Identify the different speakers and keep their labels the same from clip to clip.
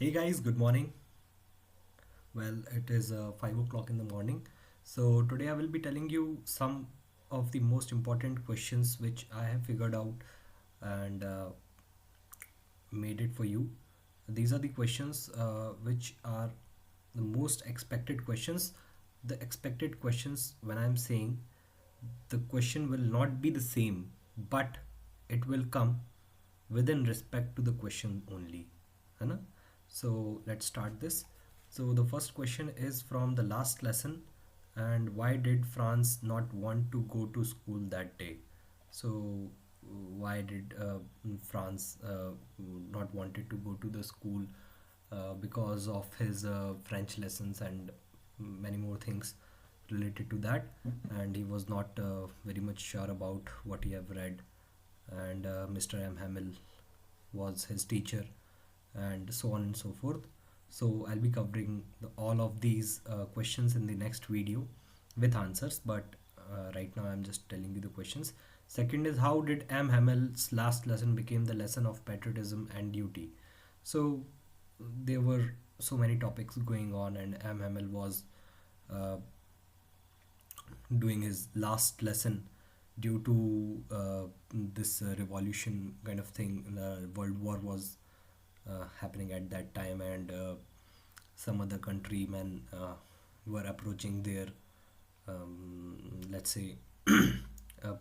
Speaker 1: Hey guys, good morning. Well, it is 5 o'clock in the morning. So, today I will be telling you some of the most important questions which I have figured out and made it for you. These are the questions which are the most expected questions. The expected questions, when I'm saying the question will not be the same, but it will come within respect to the question only. है ना? So let's start this. So the first question is from the last lesson, and why did France not want to go to school that day? So why did France not wanted to go to the school because of his French lessons and many more things related to that, and he was not very much sure about what he have read, and Mr. M. Hamill was his teacher, and so on and so forth. So I'll be covering all of these questions in the next video with answers, but right now I'm just telling you the questions. Second is, how did M. Hamill's last lesson became the lesson of patriotism and duty? So there were so many topics going on, and M. Hamill was uh, doing his last lesson due to this revolution kind of thing. The World War was happening at that time, and some other countrymen were approaching their, let's say,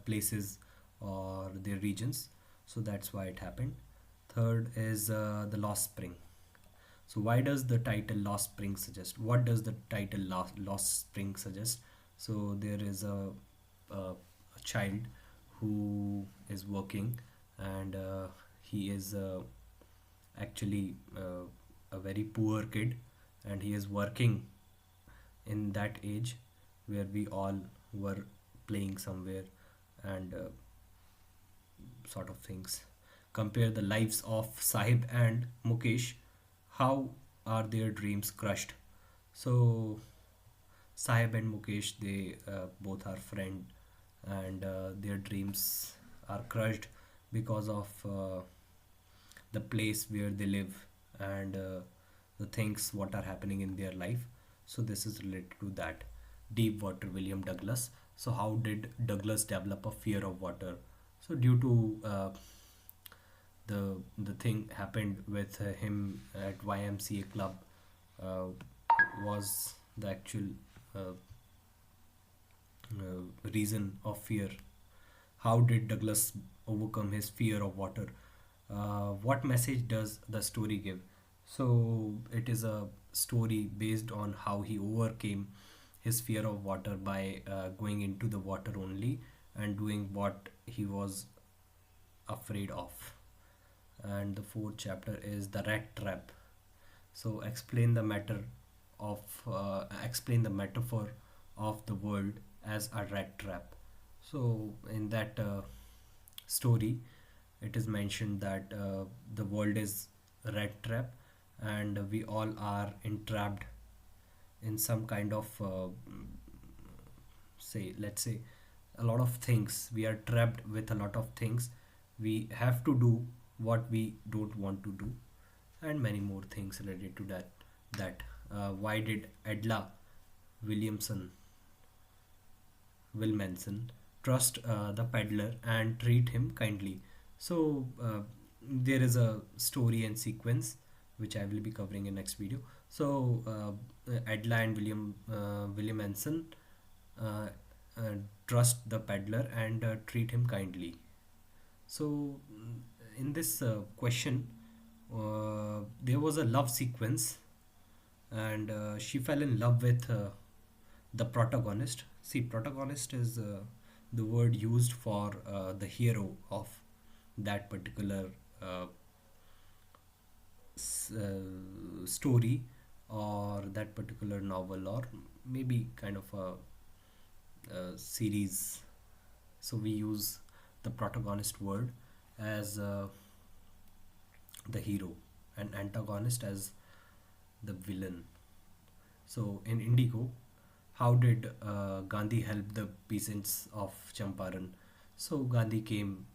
Speaker 1: places or their regions. So that's why it happened. Third is the Lost Spring. So why does the title Lost Spring suggest? What does the title Lost Spring suggest? So there is a child who is working, and he is actually a very poor kid, and he is working in that age where we all were playing somewhere, and sort of things. Compare the lives of Sahib and Mukesh. How are their dreams crushed? So Sahib and Mukesh, they both are friend, and their dreams are crushed because of the place where they live, and the things what are happening in their life. So this is related to that. Deep water, William Douglas. So how did Douglas develop a fear of water? So due to the thing happened with him at YMCA club, uh, was the actual uh, reason of fear. How did Douglas overcome his fear of water? What message does the story give? So it is a story based on how he overcame his fear of water by going into the water only and doing what he was afraid of. And the fourth chapter is the rat trap. So explain the metaphor of the world as a rat trap. So in that story, it is mentioned that the world is a rat trap, and we all are entrapped in some kind of say, let's say, a lot of things. We are trapped with a lot of things. We have to do what we don't want to do, and many more things related to that. Why did Edla Williamson Wilmanson trust the peddler and treat him kindly? So there is a story and sequence which I will be covering in next video. So Edla and William Anson uh, uh, trust the peddler and treat him kindly. So in this question, there was a love sequence, and she fell in love with the protagonist. See, protagonist is the word used for the hero of that particular uh, story, or that particular novel, or maybe kind of a series. So we use the protagonist word as the hero, and antagonist as the villain. So in Indigo, how did Gandhi help the peasants of Champaran? So Gandhi came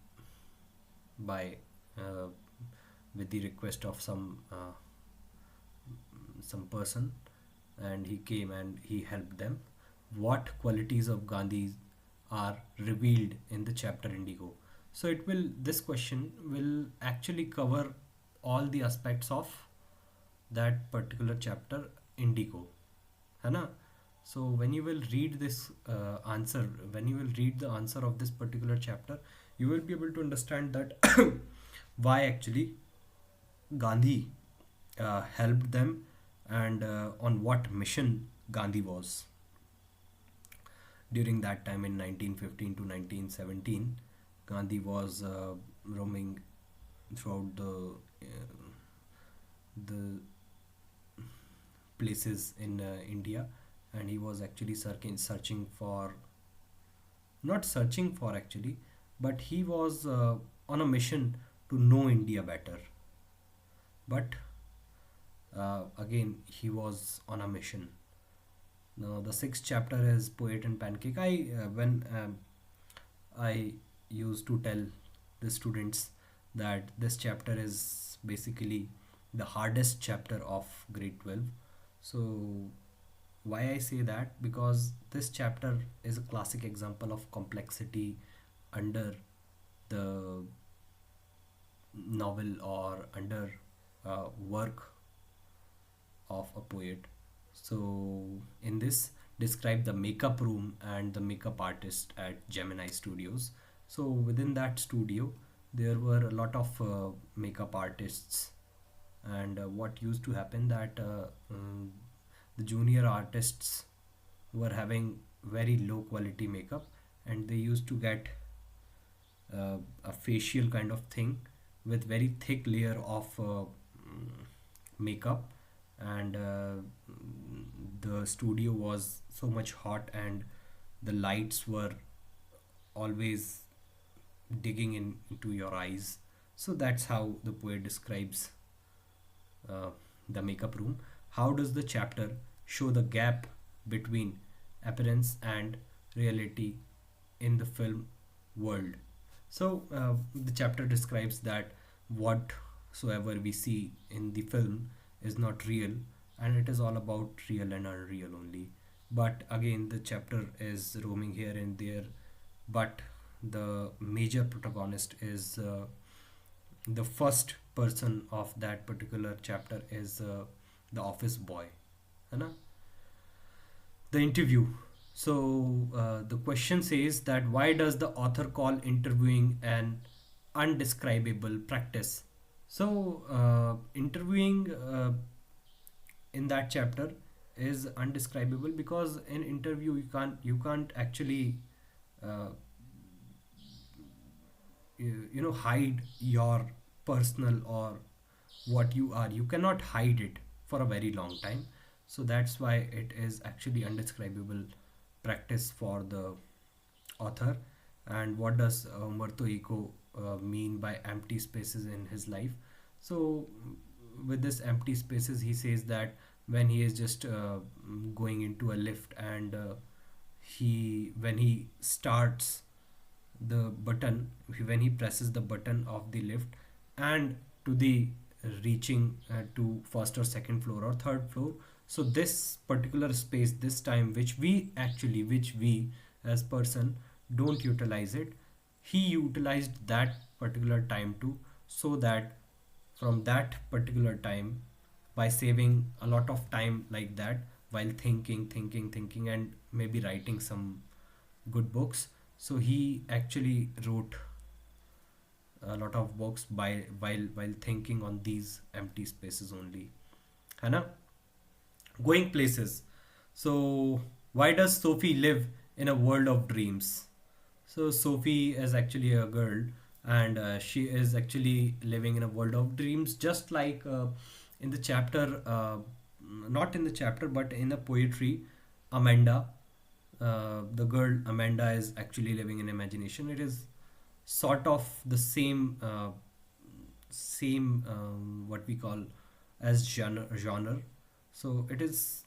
Speaker 1: by with the request of some some person, and he came and he helped them. What qualities of Gandhi are revealed in the chapter Indigo? So it will, this question will actually cover all the aspects of that particular chapter Indigo, है ना? So when you will read this answer, when you will read the answer of this particular chapter, you will be able to understand that why actually Gandhi helped them, and on what mission Gandhi was during that time in 1915 to 1917. Gandhi was roaming throughout the places in India, and he was actually searching for, not searching for actually, but he was on a mission to know India better. But again, he was on a mission. Now, the sixth chapter is Poet and Pancake. I used to tell the students that this chapter is basically the hardest chapter of grade 12. So why I say that? Because this chapter is a classic example of complexity under the novel or under work of a poet. So, in this, describe the makeup room and the makeup artist at Gemini Studios. So, within that studio, there were a lot of makeup artists, and what used to happen that the junior artists were having very low quality makeup, and they used to get a facial kind of thing with very thick layer of makeup, and the studio was so much hot, and the lights were always digging into your eyes. So that's how the poet describes uh, the makeup room. How does the chapter show the gap between appearance and reality in the film world? So the chapter describes that whatsoever we see in the film is not real, and it is all about real and unreal only. But again, the chapter is roaming here and there, but the major protagonist is the first person of that particular chapter is the office boy, है ना? The interview. So the question says that why does the author call interviewing an undescribable practice? So interviewing in that chapter is undescribable because in interview you can't actually uh, hide your personal or what you are. You cannot hide it for a very long time. So that's why it is actually undescribable practice for the author. And what does Umberto Eco mean by empty spaces in his life? So with this empty spaces, he says that when he is just going into a lift, and he when he starts the button, when he presses the button of the lift, and to the reaching to first or second floor or third floor, so this particular space, this time, which we as person don't utilize it, he utilized that particular time too, so that from that particular time, by saving a lot of time like that, while thinking and maybe writing some good books, so he actually wrote a lot of books by while thinking on these empty spaces only, है ना? Going places. So why does Sophie live in a world of dreams? So Sophie is actually a girl, and she is actually living in a world of dreams, just like in the chapter, not in the chapter, but in the poetry, Amanda. The girl Amanda is actually living in imagination. It is sort of the same what we call as genre. So it is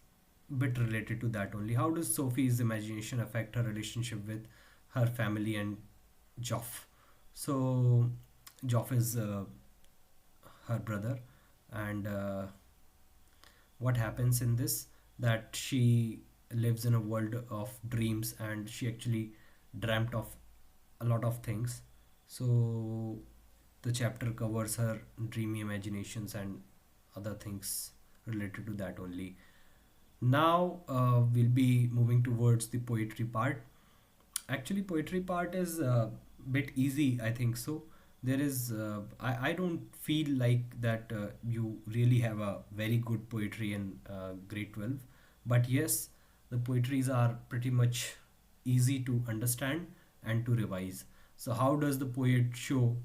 Speaker 1: bit related to that only. How does Sophie's imagination affect her relationship with her family and Joff? So Joff is her brother, and what happens in this, that she lives in a world of dreams and she actually dreamt of a lot of things. So the chapter covers her dreamy imaginations and other things related to that only. Now we'll be moving towards the poetry part. Actually, poetry part is a bit easy, I think so. There is, I don't feel like that you really have a very good poetry in grade 12. But yes, the poetries are pretty much easy to understand and to revise. So, how does the poet show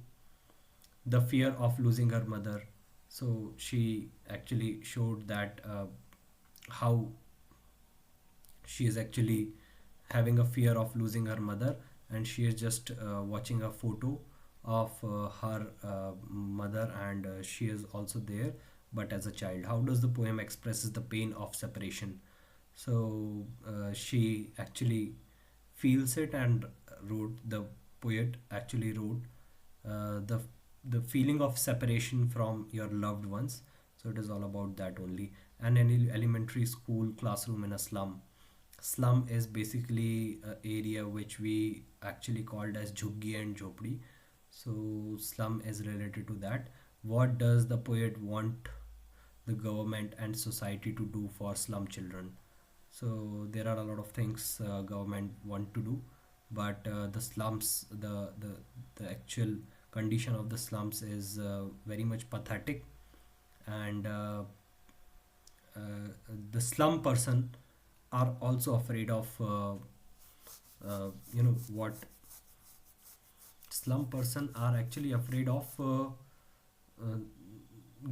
Speaker 1: the fear of losing her mother? So, she actually showed that how she is actually having a fear of losing her mother, and she is just watching a photo of her mother, and she is also there but as a child. How does the poem expresses the pain of separation? So she actually feels it and wrote, the poet actually wrote the feeling of separation from your loved ones. So it is all about that only. And any elementary school classroom in a slum. Slum is basically an area which we actually called as jhuggi and jhopdi. So slum is related to that. What does the poet want the government and society to do for slum children? So there are a lot of things government want to do, but the slums, the actual condition of the slums is very much pathetic, and the slum person are also afraid of what slum person are actually afraid of uh,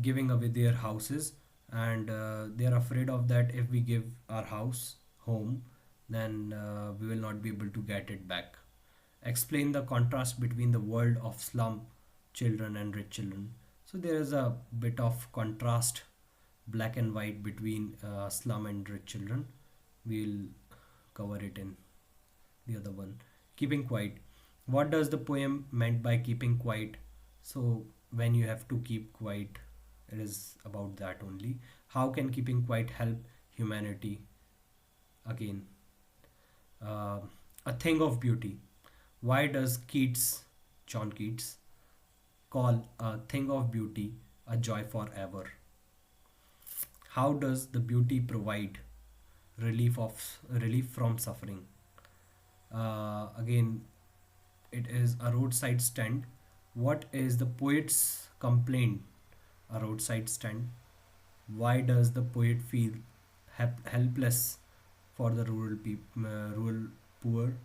Speaker 1: giving away their houses, and they are afraid of that if we give our house home, then we will not be able to get it back. Explain the contrast between the world of slum children and rich children. So there is a bit of contrast, black and white, between slum and rich children. We'll cover it in the other one. Keeping quiet. What does the poem meant by keeping quiet? So when you have to keep quiet, it is about that only. How can keeping quiet help humanity? Again, uh, a thing of beauty. Why does John Keats, call a thing of beauty a joy forever? How does the beauty provide relief from suffering? Again, it is a roadside stand. What is the poet's complaint? A roadside stand. Why does the poet feel helpless for the rural poor?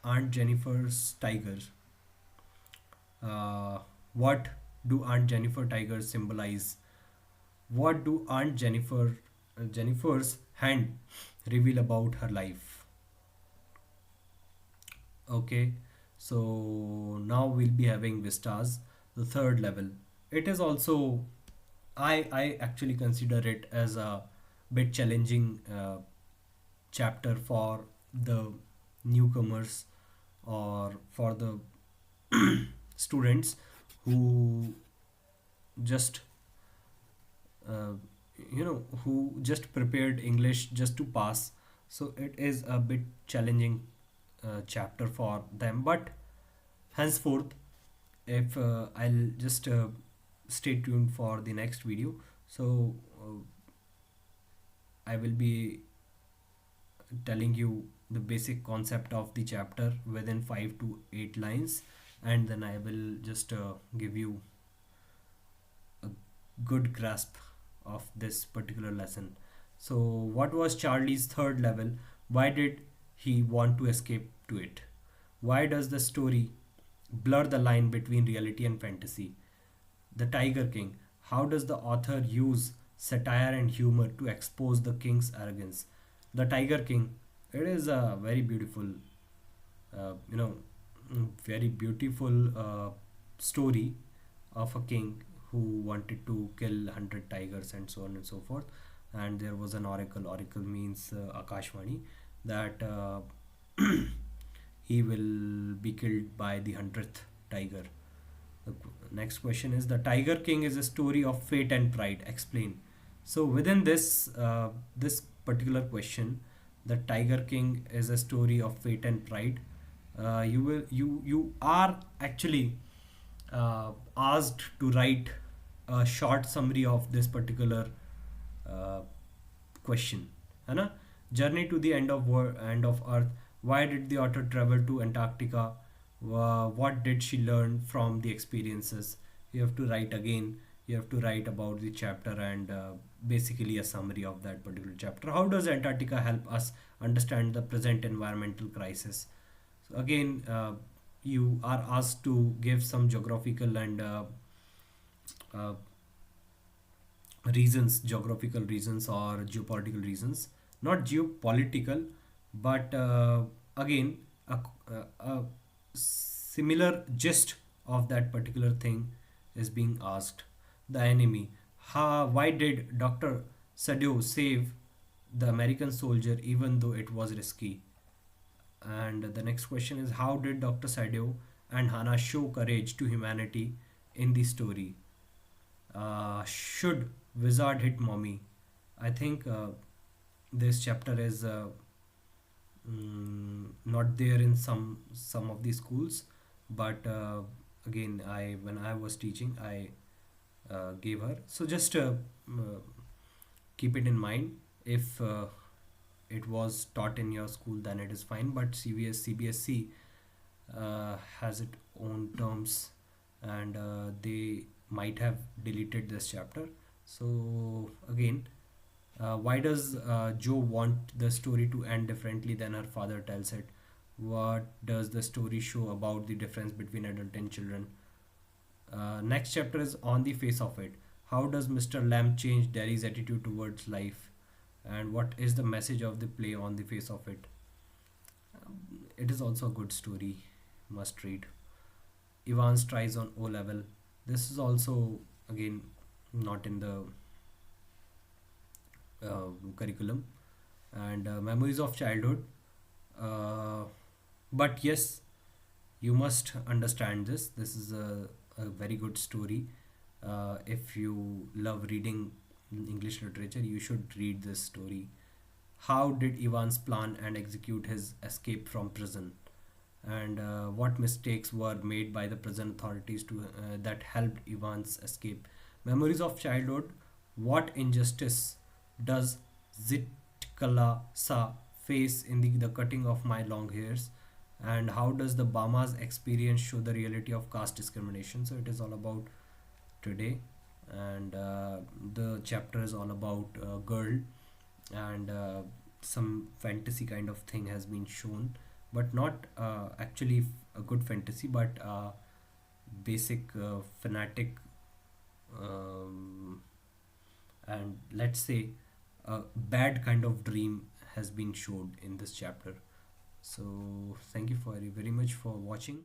Speaker 1: Aunt Jennifer's tigers. What do Aunt Jennifer tigers symbolize? What do Jennifer's hand reveal about her life? Okay, so now we'll be having vistas, the third level. It is also, I actually consider it as a bit challenging chapter for the newcomers, or for the students who just uh, who just prepared English just to pass. So it is a bit challenging chapter for them, but henceforth, if I'll just stay tuned for the next video. So I will be telling you the basic concept of the chapter within 5 to 8 lines, and then I will just give you a good grasp of this particular lesson. So what was Charlie's third level? Why did he want to escape to it? Why does the story blur the line between reality and fantasy? The Tiger King. How does the author use satire and humor to expose the king's arrogance? The Tiger King. It is a very beautiful, uh, you know, very beautiful story of a king who wanted to kill 100 tigers and so on and so forth. And there was an oracle. Oracle means Akashvani, that he will be killed by the 100th tiger. The next question is, the Tiger King is a story of fate and pride. Explain. So within this particular question, the Tiger King is a story of fate and pride. You are actually asked to write a short summary of this particular uh, question, है ना? Journey to the end of Earth. Why did the author travel to Antarctica? What did she learn from the experiences? You have to write again. You have to write about the chapter and basically a summary of that particular chapter. How does Antarctica help us understand the present environmental crisis? So again, you are asked to give some geographical and uh, geographical reasons or geopolitical reasons, not geopolitical, but again, a similar gist of that particular thing is being asked. The enemy. Why did Dr. Sadio save the American soldier even though it was risky? And the next question is, how did Dr. Sadio and Hannah show courage to humanity in the story? Should wizard hit mommy? I think this chapter is not there in some of the schools, but again, I when I was teaching, I gave her. So just keep it in mind. If it was taught in your school, then it is fine. But CBSC has its own terms, and they might have deleted this chapter. So again, why does Joe want the story to end differently than her father tells it? What does the story show about the difference between adult and children? Next chapter is on the face of it. How does Mr. Lamb change Derry's attitude towards life? And what is the message of the play on the face of it? It is also a good story, must read. Evans tries on O level. This is also again not in the curriculum. And memories of childhood. Uh, but yes, you must understand this. This is a very good story. If you love reading English literature, you should read this story. How did Evans plan and execute his escape from prison? And what mistakes were made by the prison authorities to that helped Evans escape? Memories of childhood. What injustice does Zitkala Sa face in the cutting of my long hairs? And how does the Bama's experience show the reality of caste discrimination? So it is all about today, and the chapter is all about girl, and some fantasy kind of thing has been shown, but not actually a good fantasy, but basic fanatic, um, and let's say a bad kind of dream has been showed in this chapter. So thank you for very much for watching.